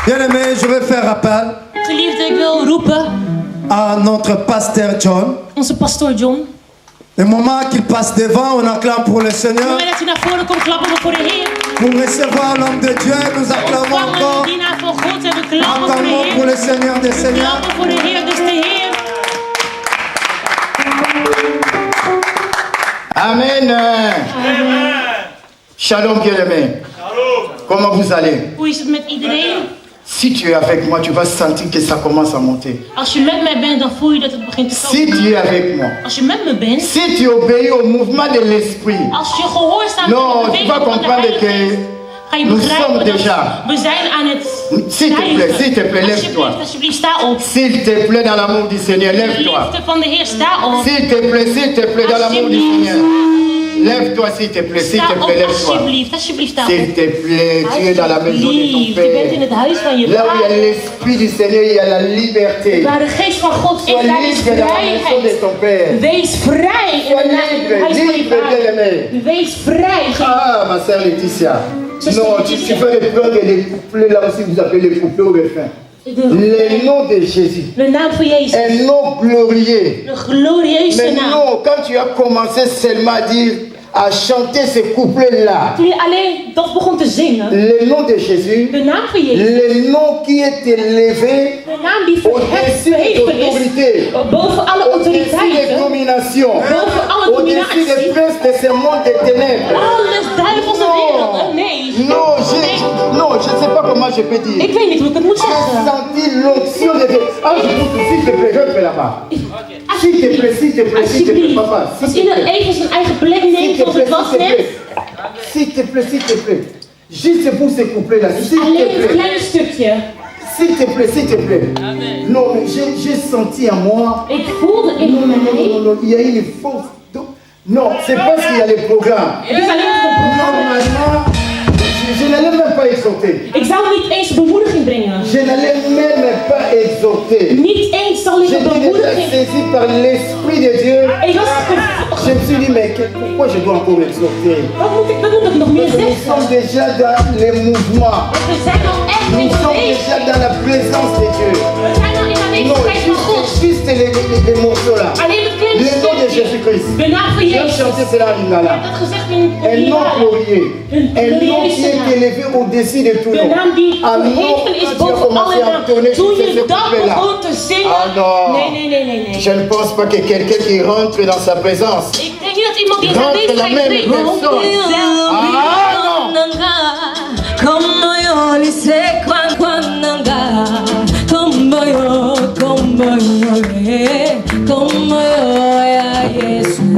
Bien-aimé, je veux faire appel Geliefde, ik wil roepen à notre pasteur John. onze pastoor John. Le moment qu'il passe devant, on acclame pour le Op het Seigneur. moment dat hij naar voren komt, klappen we voor de Heer. Pour recevoir l'homme de Dieu, nous acclamons Ontvangen we encore. de dienaar van God en we klappen voor de Acclamons pour Heer. le Seigneur des We Seigneurs. klappen voor de Heer, dus de Heer. Amen. Shalom bien-aimé. Comment vous allez? Hoe is het met iedereen? Si tu es avec moi, tu vas sentir que ça commence à monter. Als je met mij bent, dan voel je dat het begint te Si komen. tu es avec moi, Als je met me bent, si tu obéis au mouvement de l'esprit, als je gehoorzaamt non, aan de tu beweging vas van de comprendre Heilige Geest, que ga je nous sommes begrijpen déjà. dat we zijn aan het S'il te plaît, lève-toi. Alsjeblieft, sta op. S'il te plaît, dans l'amour du Seigneur, De lève-toi. liefde van de Heer, sta op. S'il te plaît, dans l'amour du Seigneur. Lève-toi, s'il te plaît, s'il Sta te op, plaît, lève-toi. alsjeblieft, sta op. S'il te plaît, tu es dans la maison de ton Alsjeblieft, je bent in Père. het huis van je Là où il y a vader. l'Esprit du Seigneur, il y a la liberté. Waar de geest van God is, Sois daar is libre dans la maison de vrijheid. ton Père. Wees vrij in Sois het libre, huis van je libre, vader. bien-aimé. Wees vrij. Ah, ma sœur Laetitia. Non, tu peux reprendre les couplets, là aussi vous appelez les couplets au refrain. Le nom de Jésus. De naam van Jezus. Un nom glorieux. De glorieuze Mais naam. non, quand tu as commencé seulement à dire, à chanter ces couplets-là, Toen je alleen dat begon te zingen. le nom de Jésus, De naam van Jezus. le nom qui est élevé De naam die au-dessus de verheven is. l'autorité, Boven alle au-dessus des autoriteiten. dominations, Boven alle au-dessus des dominatie. princes de ce monde des ténèbres. Alles duivelse werelden. Nee. Non, non, je ne sais pas comment je peux dire. Ik weet niet hoe ik het moet J'ai zeggen. senti l'onction de Dieu. Ah, je vous s'il te plaît, je fais là-bas. S'il te plaît, s'il te plaît, s'il te plaît, Alsjeblieft. papa. Als S'il te ieder plaît, even zijn eigen plek s'il neemt te zoals plaît, het was s'il te net. plaît. S'il te plaît, s'il te plaît. Juste pour ce couplet-là, s'il te Alleen een plaît. klein stukje. S'il te plaît, s'il te plaît. Non, mais j'ai senti à moi. Ik voelde in Non, non, non, mij. non, non, il y a une force. Non, c'est parce qu'il y a les programmes. Het is alleen dat het Normalement, je n'allais même pas exhorter. Ik zou niet eens bemoediging brengen. Je n'allais même pas exhorter. Niet eens zal ik J'ai een été déjà bemoediging. saisi par l'Esprit de Dieu. Ik was Je me suis dit, mais pourquoi je dois encore exhorter? wat moet ik nog meer Parce que nous zeggen? sommes déjà dans les mouvements. Want we zijn al echt in Nous sommes beweging. déjà dans la présence de Dieu. We zijn al in de Non, aanwezigheid van God. juste les morceaux là. Alleen het kleine Le nom de stukje. Jésus-Christ. De naam van J'ai Jezus. chanté cela en Lingala. Dat gezegd in Un nom Lingala. glorieux. Un nom qui est élevé au-dessus de tout De nom. naam die Un nom verheven is quand tu as boven commencé alle à naam. tourner sur Toen ce je dat couplet-là. begon te zingen. Ah non. Nee. Je ne pense pas que quelqu'un qui rentre dans sa présence Ik denk niet dat iemand die in rentre la aanwezigheid même brengt. personne. Ah non. Como yo ni sé cuándo como yo, como yo, ya Jesús.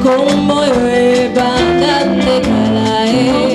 Como yo, banda de calae.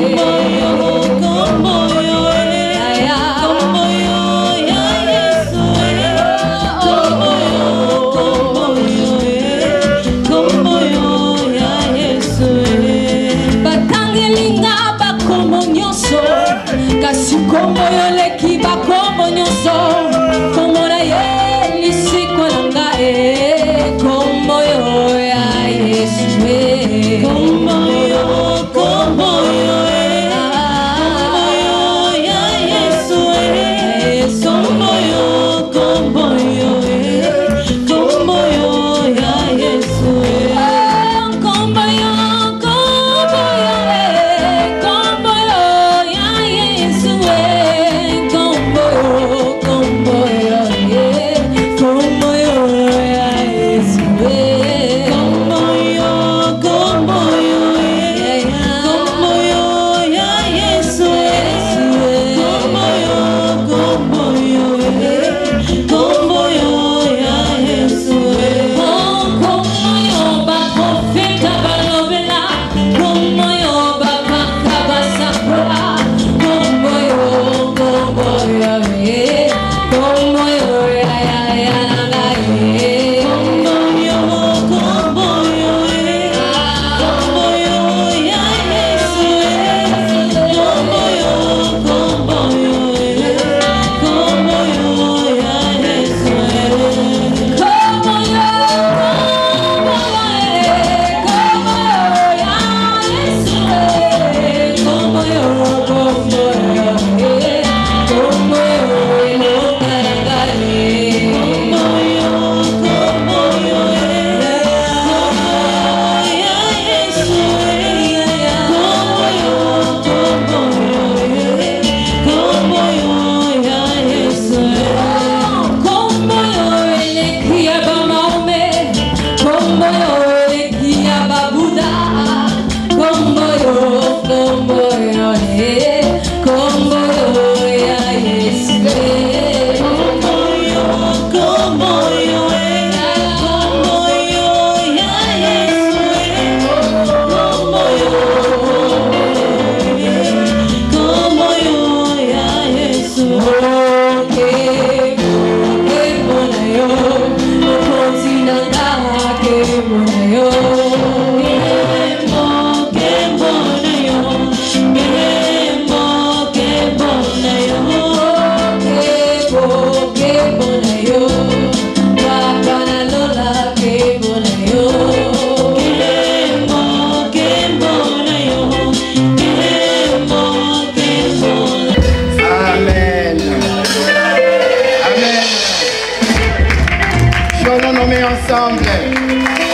mains ensemble.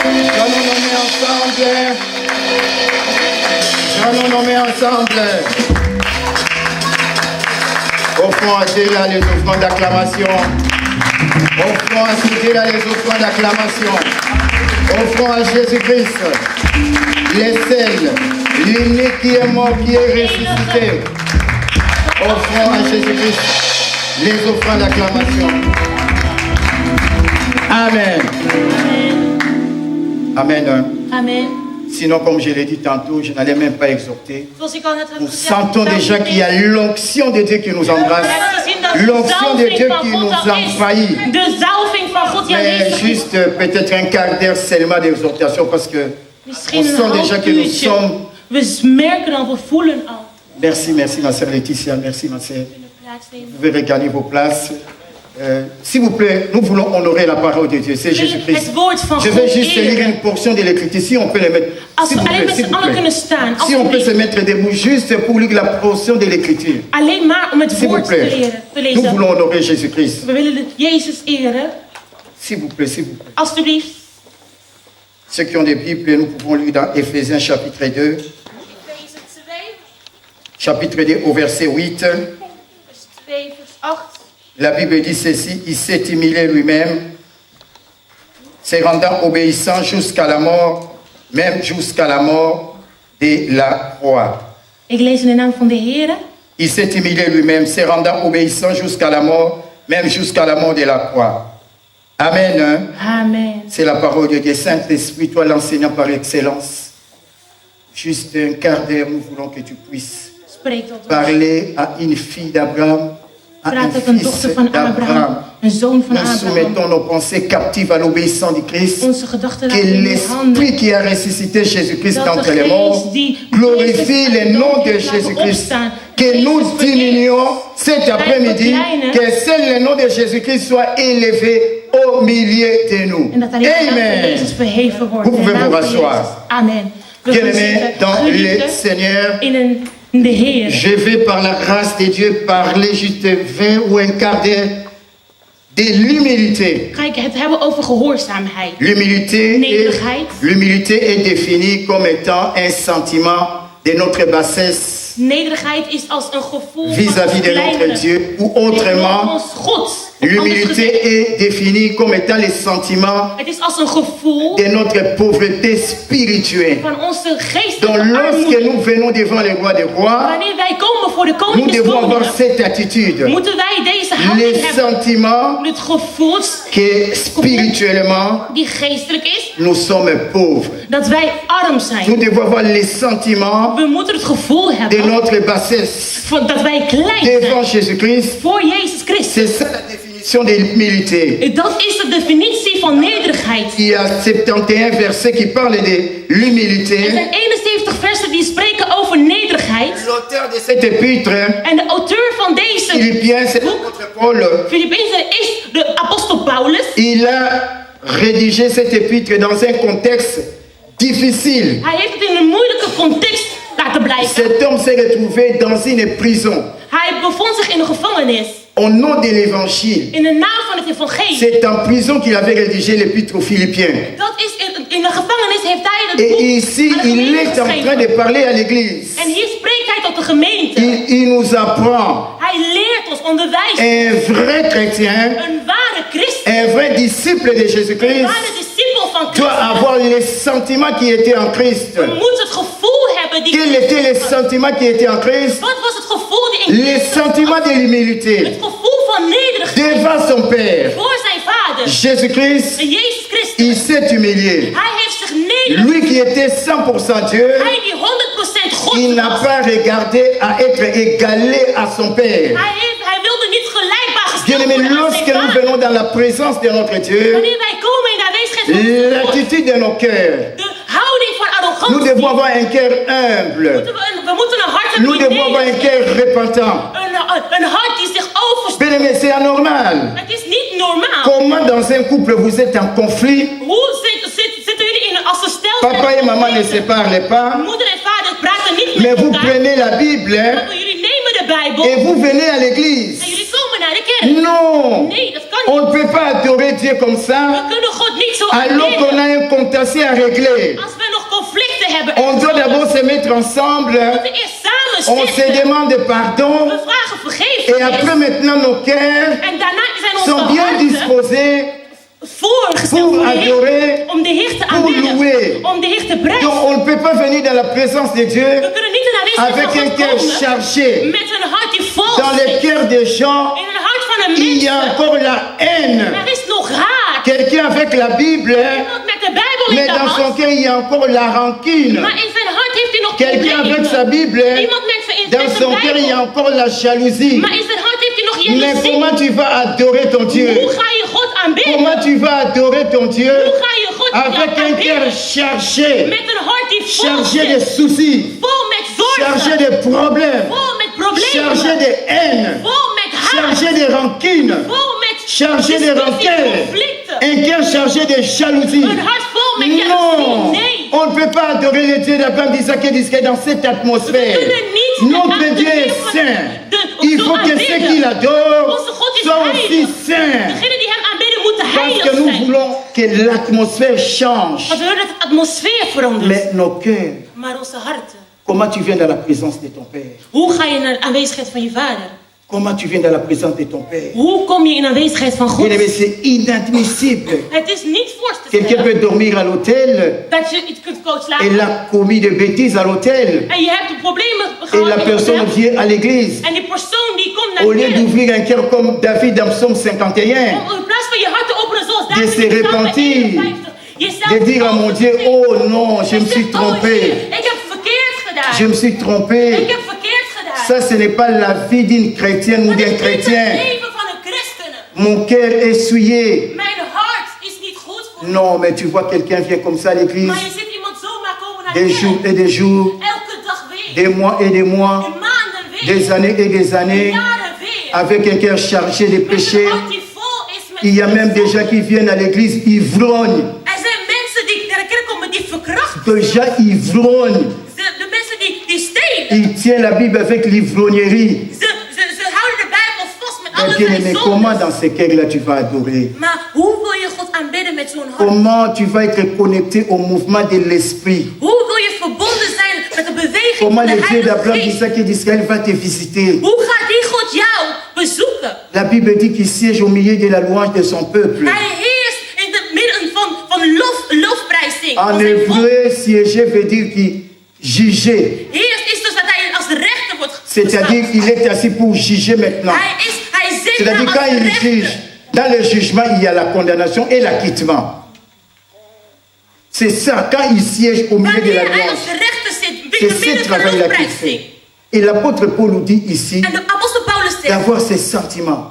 Joignons nos mains ensemble. Joignons nos mains ensemble. Offrons à Dieu là les offrandes d'acclamation. Offrons à Dieu là les offrandes d'acclamation. Offrons à Jésus-Christ les sels, l'unique qui est mort, qui est ressuscité. Offrons à Jésus-Christ les offrandes d'acclamation. Amen. Amen. Amen. Sinon, comme je l'ai dit tantôt, je n'allais même pas exhorter. Zoals ik al net heb Nous gezegd, sentons déjà qu'il y a l'onction de Dieu qui nous embrasse. L'onction de Dieu qui nous envahit. De zalving van God die Mais aanwezig is. juste peut-être un quart d'heure seulement d'exhortation parce que on Misschien sent een déjà half que nous uurtje. sommes... We merken al, we voelen al. Merci, merci ma sœur Laetitia, merci ma sœur. Vous pouvez regagner vos places. S'il vous plaît, nous voulons honorer la parole de Dieu, c'est Jésus-Christ. Het woord van Je God vais juste lire eren. une portion de l'écriture, si on peut le mettre. Als S'il we vous alleen plaît, met s'il z'n vous allen plaît. kunnen staan. Si on peut se Alsjeblieft. mettre debout juste pour lire la portion de l'écriture. Alleen maar om het S'il vous woord te plaît, te nous lezen. voulons honorer Jésus-Christ. We willen Jezus eren. S'il vous plaît, s'il vous plaît. Alsjeblieft. Ceux qui ont des Bibles, nous pouvons lire dans Éphésiens chapitre 2, chapitre 2 au verset 8. Vers 2, vers 8. La Bible dit ceci, il s'est humilié lui-même, se rendant obéissant jusqu'à la mort, même jusqu'à la mort de la croix. Ik lees in de naam van de Heer. Il s'est humilié lui-même, se rendant obéissant jusqu'à la mort, même jusqu'à la mort de la croix. Amen. Hein? Amen. C'est la parole de Dieu. Saint-Esprit, toi l'enseignant par excellence. Juste un quart d'heure, nous voulons que tu puisses Spreek tot ons. parler à une fille d'Abraham, à un Praat tot een fils dochter van Abraham. d'Abraham. Een zoon van Nous Abraham. soumettons nos pensées captives à l'obéissance de Christ. Onze gedachten Que laten in uw handen. l'Esprit qui a ressuscité Jésus-Christ Dat d'entre de les morts geest die glorifie Jezus le uit de nom dood de heeft laten Jésus-Christ. opstaan. Que Jezus nous vereert. diminuions cet après-midi, que seul le nom de Jésus-Christ soit élevé au milieu de nous. En dat alleen de naam van Amen. Jezus verheven wordt. Vous In de pouvez naam vous van rasseoir. Jezus. Amen. We Bien-aimés zitten dans le geliefden Seigneur, in de Heer. je vais par la grâce de Dieu parler juste 20 ou un quart d'heure de l'humilité. Ga ik het hebben over gehoorzaamheid. L'humilité est définie comme étant un sentiment de notre bassesse Nederigheid is als een gevoel vis-à-vis de notre Dieu, ou autrement, ons God. l'humilité est définie comme étant le sentiment Het is als een gevoel de notre pauvreté spirituelle. van onze Donc geestelijke lorsque armoede. nous venons devant le roi des rois, Wanneer wij komen voor de nous koning des devons avoir koningen, cette attitude. moeten wij deze houding Les hebben. sentiments Het gevoel que spirituellement, die geestelijk is, nous sommes pauvres. dat wij arm Nous zijn. devons avoir les sentiments We moeten het gevoel de hebben notre bassesse van dat wij klein devant zijn Jésus-Christ. voor Jezus Christus. C'est ça la définition de l'humilité. Dat is de definitie van nederigheid. Il y a 71 versets qui parlent de Er l'humilité. zijn 71 versen die spreken over nederigheid. L'auteur de cet épître, En de auteur van deze Philippiens, c'est l'apôtre Paul. Filippenzen is de apostel Paulus. Il a rédigé cet épître dans un contexte difficile. Hij heeft het in een moeilijke context laten blijven. Cet homme s'est retrouvé dans une prison. Hij bevond zich in een gevangenis. Au nom de l'évangile, In de naam van het evangelie. c'est en prison qu'il avait rédigé l'épître aux Philippiens. Dat is in de gevangenis heeft hij het Et boek ici, aan de il gemeente est en train geschreven. de parler à l'église. En hier spreekt hij tot de gemeente. Il nous apprend. Hij leert ons, onderwijst ons. Un vrai chrétien, Een ware christen, un vrai disciple de een Jésus-Christ ware discipel van doit Christus. avoir les sentiments qui étaient en Christ. We moeten het gevoel hebben die... Quels étaient les sentiments qui étaient en Christ? Wat was het gevoel die in Les sentiments de l'humilité het gevoel van nederigheid devant son Père. voor zijn vader. Jésus-Christ, En Jezus Christus. il s'est humilié. Hij heeft zich nederig. Lui qui était 100% Dieu, Hij die 100% God il n'a was. pas regardé à être égalé à son Père. Hij wilde niet gelijkbaar gesteld Bien-aimés, worden aan lorsque zijn nous vader. venons dans la présence de notre Dieu, Wanneer wij komen in de aanwezigheid van onze God, l'attitude de nos cœurs, de houding van nous arrogantie. devons avoir un cœur humble. We moeten een hart hebben Nous die devons avoir un nederig is. cœur repentant. Een hart die zich overstelt. Bien-aimés, c'est anormal. Het is niet normaal. Comment dans un couple vous êtes en conflit, Hoe zitten jullie in als een stel papa et maman ne se parlent pas, moeder en vader praten niet mais met vous elkaar. prenez la Bible Maar jullie nemen de Bijbel et vous venez à en l'église. jullie komen naar de kerk. Non, Nee, dat kan on niet. ne peut pas adorer Dieu comme We ça kunnen God niet zo alors qu'on a aanbidden, un contentieux à régler, als we nog conflicten hebben, on doit d'abord se mettre ensemble, we moeten eerst on samen se stichten. demande pardon, We vragen et après vergiffenis. maintenant nos cœurs En daarna zijn onze sont bien harten disposés voorgesteld pour voor de Heer, adorer, om de Heer te pour aanbidden, louer. om de Heer te Donc prijzen. on ne peut pas venir dans la présence de Dieu We kunnen niet in de aanwezigheid avec van un God cœur komen chargé. met een hart die vol Dans les zit. cœurs des gens, In een hart van een il y a mens. encore la haine. Er is nog haat. Quelqu'un avec la Bible, Iemand met de Bijbel in mais de dans son hand. cœur, il y a encore la rancune. Maar in zijn hart heeft hij nog Quelqu'un avec sa problemen. Bible, Iemand met zijn dans zijn son cœur, il y a Bijbel. encore la jalousie. Maar in zijn hart heeft hij nog Mais jaloezie. comment tu vas adorer ton Dieu? Hoe ga je God aanbidden? Comment tu vas adorer ton Dieu Hoe ga je God avec un cœur aanbidden? chargé, Met een hart die vol chargé zit. de soucis, Vol met chargé zorgen. de problèmes, Vol met chargé problemen. de haine, Vol met haat. chargé de rancune, Vol met chargé de discussie, rancœur, conflicten. un cœur chargé de jalousie. Een hart vol met jaloezie. Non, Nee. on ne peut pas adorer le Dieu d'Abraham, d'Isaac et d'Israël dans cette atmosphère. We kunnen niet Notre de Dieu est Heer van- saint. de- Il zo faut que ceux aanbidden. qui l'adorent Onze God is soient aussi heilig. saints. Degenen die hem aanbidden moeten Parce heilig que nous zijn. voulons que l'atmosphère change. Want we willen dat de atmosfeer verandert. Mais nos cœurs, Maar onze harten. comment tu viens dans la présence de ton Père? Hoe ga je naar de aanwezigheid van je vader? Comment tu viens dans la présence de ton Père? Hoe kom je in de aanwezigheid van God? Bien-aimé, c'est inadmissible. Het is niet voor te Quelqu'un stellen peut dormir à l'hôtel dat je iets kunt et slapen il a commis des bêtises à l'hôtel. en je hebt problemen Et gehad la in je personne hotel. vient à l'église. En die persoon die komt naar Au de lieu kerk. d'ouvrir un cœur comme David dans Psaume 51, Om in plaats van je hart te openen zoals De David se in Psalm repentir. 51, jezelf de dire à mon Dieu, oh non, je me suis trompé, Ik heb verkeerd gedaan. je me suis Ik trompé. heb verkeerd gedaan. Ça, ce n'est pas la vie d'une chrétienne ou Dat is d'un niet het chrétien. leven van een christene. Mon cœur est essuyé. Mijn hart is niet goed voor me. Non, mais tu vois, quelqu'un vient comme ça à l'église, Maar je ziet iemand zomaar komen naar des de jours kerk. et des jours, Elke dag weer. des mois et des mois, In maanden weer. des années et des années, Jaren weer. avec un cœur chargé de Met een péché. hart die vol is met Il y a même des gens qui viennent à l'église ivrognes, Er zijn mensen die naar de kerk komen die verkracht. déjà ivrognes. De mensen die stelen. Ils tiennent la Bible avec l'ivrognerie. Ze houden de Bijbel vast met Mais allerlei bien-aimé, comment zondes. dans ces cœurs-là tu vas adorer? Maar hoe wil je God aanbidden met zo'n hart? Comment tu vas être connecté au mouvement de l'esprit? Hoe wil je verbonden zijn met de beweging van Comment de le Dieu Heilige d'Abraham, Geest? d'Isaac et d'Israël va te visiter? Hoe gaat die God jou bezoeken? La Bible dit qu'il siège au milieu de la louange de son peuple. Hij heerst in het midden van lofprijzing. En van zijn volk. hébreu, siéger veut dire qu'il jugeait. Heerst is dus dat hij als rechter wordt C'est-à-dire gesteld. qu'il est assis pour juger maintenant. Hij zit daar C'est-à-dire quand als il rechter. juge, dans le jugement, il y a la condamnation et l'acquittement. C'est ça, quand il siège au milieu de la Wanneer hij louange. als rechter zit, C'est binnen ce midden van travail-là qu'il lofprijzing. fait. Et l'apôtre Paul nous dit ici En de apostel Paulus zegt, d'avoir ces sentiments.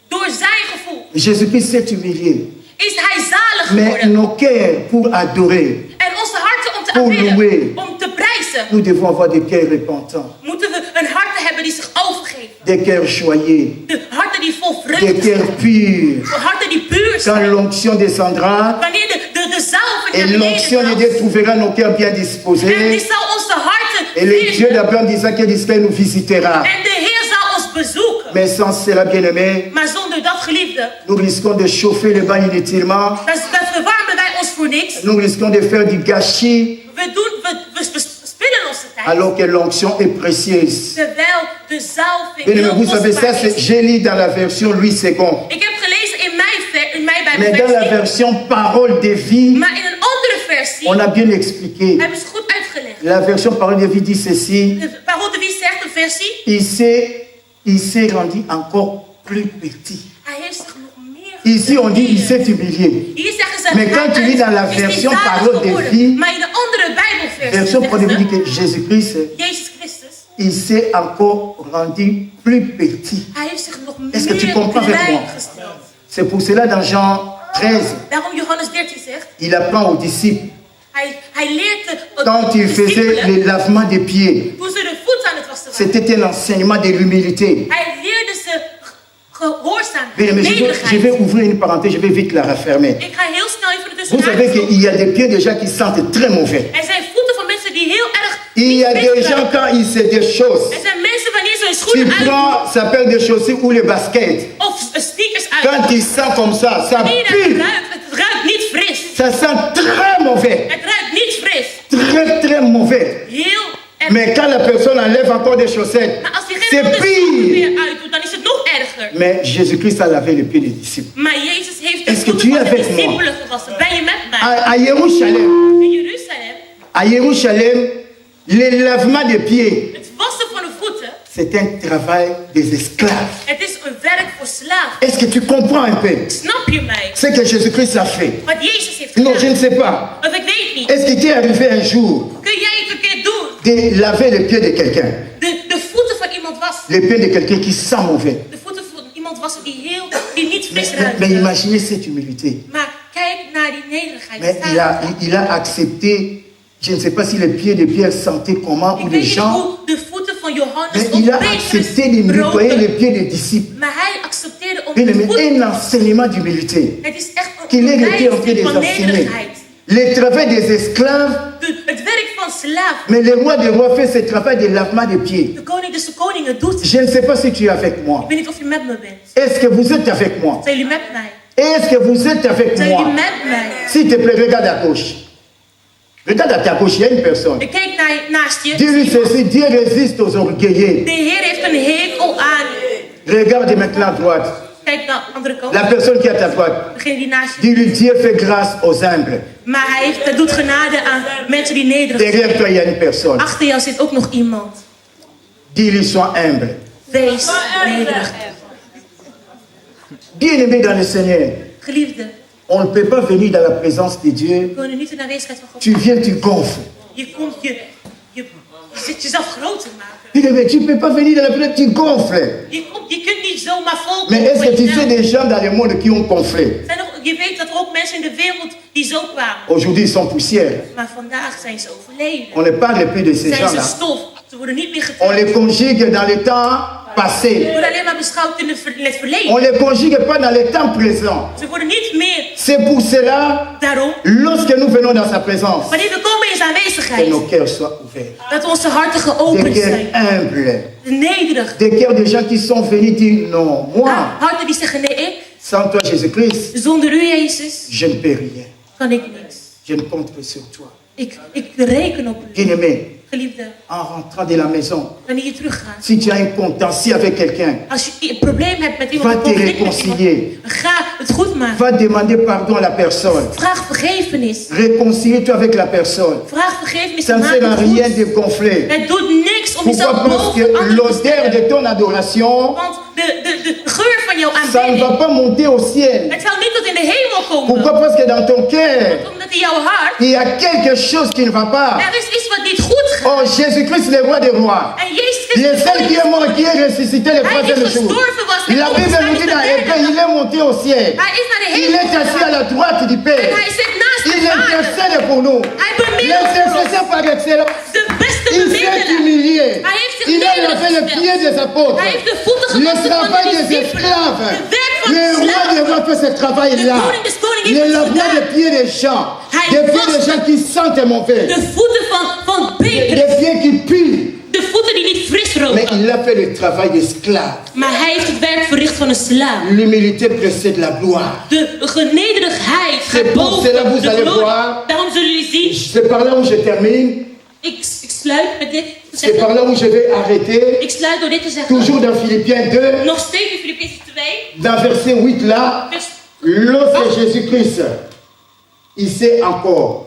door zijn gevoel Jésus-Christ s'est humilié. is hij zalig Mais geworden. nos cœurs, pour adorer, En onze harten om te Pour louer. aanbidden, om te prijzen, nous devons avoir des cœurs repentants, moeten we een hart hebben die zich overgeven. des cœurs joyeux, De harten die vol des vreugde zijn. cœurs purs. De harten die puur Quand zijn. l'onction descendra Wanneer de zalving et naar l'onction de beneden Dieu komt. trouvera nos cœurs bien En die disposés, zal onze harten et le Dieu vinden. d'Abraham, d'Isaac et d'Israël nous visitera. En de Heer zal ons bezoeken. Mais sans cela, bien-aimés, Maar zonder dat, geliefde, nous risquons de chauffer le bain inutilement, dan verwarmen wij ons voor niks. nous risquons de faire du gâchis, We spillen onze tijd. alors que l'onction est précieuse. Terwijl de zalving Bien-aimés, heel vous savez, ça, kostbaar c'est, is. j'ai lu dans la version Louis II. Ik heb gelezen in mijn Mais dans la Bijbelversie. version Parole de vie, Maar in een andere versie on a bien expliqué. hebben ze goed uitgelegd. La version Parole de vie dit ceci. De Parole de Wie zegt een versie. Il s'est rendu encore plus petit. Hij heeft zich nog meer Ici, on dit il s'est humilié. Hier zeggen ze, Mais quand tu lis dans la hij is version niet zalig Parole de geworden. vie, Maar in de andere Bijbelversie Version Parole de vie dit zeggen que Jésus-Christ, ze, Jezus Christus, il s'est encore rendu plus petit. hij heeft zich nog Est-ce que tu meer comprends avec moi? klein gesteld. C'est pour cela dans Jean 13, Daarom Johannes 13 zegt, il apprend aux disciples, hij leert de quand il faisait discipelen, le lavement des pieds, toen ze de voet aan het wassen waren. c'était un enseignement de l'humilité. Hij leerde ze gehoorzaam, Bien, mais je vais nederigheid. ouvrir une parenthèse, je vais vite la refermer. Ik ga heel snel even Vous savez ertussenuit. qu'il y a des pieds déjà qui sentent très mauvais. Er zijn voeten van mensen die heel erg Il y a niet des fit gens zijn. quand ils se déchaussent, Er zijn mensen wanneer ze hun tu schoenen uitdoen prends, ça s'appelle des chaussures ou les baskets. of sneakers Quand uitdoen. ils sentent comme ça Wanneer je dat pue. ruikt, het ruikt niet fris. Ça sent très mauvais. Het ruikt niet fris. Très, très mauvais. Heel erg. Mais quand la personne enlève encore des chaussettes, Maar als diegene c'est dan de schoenen pire. weer uitdoet, dan is het nog erger. Mais Jésus-Christ a lavé les pieds des disciples. Maar Jezus heeft de Est-ce que voeten tu es van de avec moi? discipelen gewassen. Ben je met mij? À Jérusalem, In Jeruzalem, à Jérusalem, le lavement des pieds, het wassen van de voeten, c'est un travail des esclaves. het is een werk voor slaven. Est-ce que tu comprends un peu Snap je mij? ce que Jésus-Christ a fait? Wat Jezus heeft Non, je gedaan. ne sais pas. Of ik weet niet. Est-ce qu'il t'est arrivé un jour Kun jij het een keer doen? de laver les pieds de quelqu'un? De voeten van iemand wassen. Les pieds de quelqu'un qui sent mauvais. De voeten van iemand wassen die niet Mais, fris mais ruiken. imaginez cette humilité. Maar kijk naar die nederigheid. Mais il a accepté, je ne sais pas si les pieds de Pierre sentaient comment ou Ik les weet niet gens, hoe de voeten van Johannes mais of il a Petrus accepté de nettoyer les roken. pieds des disciples. Maar hij accepteerde om Bien de aimé, voeten. un enseignement d'humilité. Het is echt Qu'il een ait été en train de onderwijzing les van enseigner. nederigheid. Le travail des esclaves, Het werk van slaaf. mais le roi des rois fait ce travail de lavement des pieds. De koning het doet. Je ne sais pas si tu es avec moi. Ik weet niet of je met me bent. Est-ce que vous êtes avec moi? Zijn jullie met mij? Est-ce que vous êtes avec Zijn moi? jullie met mij? S'il te plaît, regarde à gauche. Regarde à ta gauche, il y a une personne. Ik kijk naast je. Dis-lui ceci, Dieu résiste aux orgueilleux. De Heer heeft een hekel aan. Regarde maintenant à droite. Kijk naar de andere kant. La personne qui est à ta droite. Degene die naast je. Dis-lui, Dieu fait grâce aux humbles. Maar hij doet genade aan mensen die nederig zijn. Derrière toi, il y a une personne. Achter jou zit ook nog iemand. Dis-lui, sois humble. Wees nederig. Bien-aimé dans le Seigneur, Geliefde, on ne peut pas venir dans la présence de Dieu. we kunnen niet in de aanwezigheid van God. Tu viens, tu gonfles. Je komt, je zit jezelf groter maken. Bien-aimé, tu ne peux pas venir dans la présence, tu gonfles. Je kunt niet zomaar vol Mais komen est-ce van que tu sais jezelf. des gens dans le monde qui ont gonflé? Je weet dat er ook mensen in de wereld die zo kwamen. Aujourd'hui, ils sont poussière. Maar vandaag zijn ze overleden. On ne parle plus de ces Zijn ze gens-là. stof. Ze worden niet meer On geteld. les conjugue dans le temps Ze passé. worden alleen maar beschouwd in het verleden. On les conjugue pas dans le temps présent. Ze worden niet meer. C'est pour cela, Daarom, lorsque nous venons dans sa présence, wanneer we komen in zijn que aanwezigheid, nos cœurs soient ouverts. dat onze harten Des geopend cœurs zijn. humbles. Nederig. Des cœurs de gens qui sont venus dire non, moi, Harten die zeggen, nee, ik, sans toi Jésus-Christ, zonder u Jezus, je ne peux rien. kan ik niks. Je ne compte que sur toi. Ik reken op u. Bien-aimé, Geliefde, en rentrant de la maison, wanneer je teruggaat. si tu as un contentieux avec quelqu'un, Als je een probleem hebt met iemand, Va een te conflict met réconcilier. iemand, ga het goed maken. va demander pardon à la personne. Vraag vergevenis. Réconcilie-toi avec la personne. Vraag vergevenis Ça en ne maak sert à het rien goed. de gonfler. Het doet niks om Pourquoi? jezelf Parce boven que anderen te l'odeur stellen. de ton adoration, Want de geur van jouw ça ne va aanbidding, pas monter au ciel. het zal niet tot in de hemel komen. Pourquoi? Parce que dans ton cœur, Omdat in jouw hart, il y a quelque chose qui ne va pas. er is iets wat niet goed gaat. Oh, Jésus-Christ, le roi des rois. En Jezus Il est Christus, celle qui est mort, qui est ressuscité le hij troisième die jour. gestorven was en La Bible opgestaan nous is dit de dans derde Hébreu, il dag. est monté au ciel. Hij is naar de Il hemel est assis à gegaan. la droite du En Père. hij zit naast de Il Vader. intercède pour nous. Hij bemiddelt voor ons. L'intercession par excellence. De beste Il s'est bemiddelaar. humilié. Hij heeft zich Il a nederig lavé les gesteld. pieds des apôtres. Hij heeft de voeten Le gewassen van travail de des discipelen. esclaves. De werk van Le de roi des slaven. rois fait ce travail-là. De koning des koningin Le heeft het lavement des gedaan. pieds des gens. Hij Des pieds des wast gens qui sentent mauvais. de voeten van Petrus. Des pieds qui puent. De voeten die niet fris Mais roken. il a fait le travail d'esclave. Maar hij heeft het werk verricht van een slaaf. L'humilité précède la gloire. De nederigheid C'est gaat pour boven cela vous de allez glorie. voir. Daarom zullen jullie zien. C'est par là où je termine. Ik sluit met dit te C'est par zeggen. là où je vais arrêter. Ik sluit door dit te zeggen. Toujours dans Philippiens 2, Nog steeds in Filippenzen 2. dans verset 8 là. Dus Lorsque Jésus-Christ, il s'est encore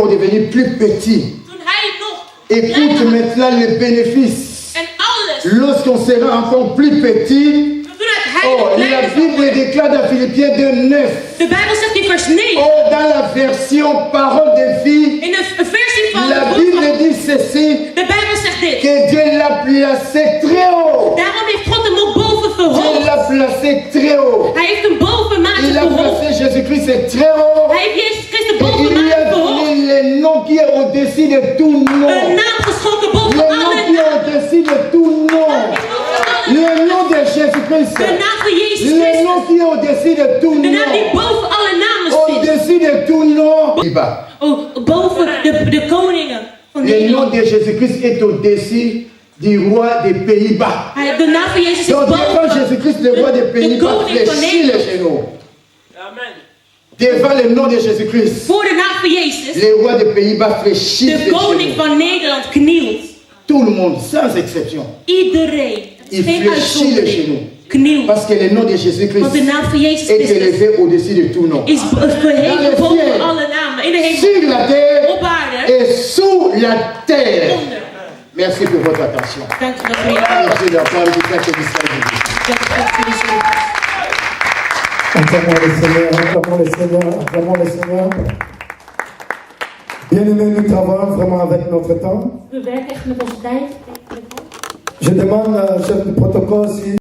devenu plus petit. toen hij nog Écoute kleiner was maintenant les bénéfices. en alles, Lorsqu'on sera encore plus petit, toen hij oh, kleiner la was Bible geworden. déclare dans Philippiens 2, 9. De Bijbel zegt in vers 9. Oh, dans la version parole de vie, In een versie van la het boek Bible van- dit ceci, de Bijbel zegt dit. que Dieu l'a placé très haut. Daarom heeft God hem ook boven Dieu verhoogd. l'a placé très haut. Hij heeft hem bovenmate Il a verhoogd. placé Jésus-Christ très haut. Hij heeft Jezus Christus Et il lui bovenmate a verhoogd. donné le nom qui est au-dessus de tout nom. Een naam geschonken Le boven nom alle qui est namen. au-dessus de tout nom. Le nom de Jésus-Christ. De naam van Jezus Le Christus. nom qui est au-dessus de tout De naam die nom. boven alle namen zit. Au-dessus de tout nom. Il va. Oh, boven de koningen van Le nom Nederland. de Jésus-Christ est au-dessus du roi des Pays-Bas. De naam van Jezus is Donc devant boven Jésus-Christ, le roi des de Pays-Bas koning van fléchit les Nederland. genoux. Devant le nom de Jésus-Christ, Voor de naam van Jezus. les rois des Pays-Bas fléchissent De de koning genoux. van Nederland knielt. Tout le monde, sans exception. Iedereen. Il Geen fléchit les uitzondering. genoux. Knielt. Parce que le nom de Jésus-Christ Want de naam van Jezus est Christus élevé au-dessus de tout nom. is verheven boven alle namen. In de hemel, Sur la terre op aarde, et sous la terre. onder. Merci pour votre attention. Dank u wel voor je aandacht. Merci d'avoir du Saint-Esprit. Dank u wel voor de zin. Acclamons le Seigneur, acclamons le Seigneur, acclamons le Seigneur. Bien-aimés, nous travaillons vraiment avec notre temps. We werken echt met onze tijd. Je demande au chef du protocole si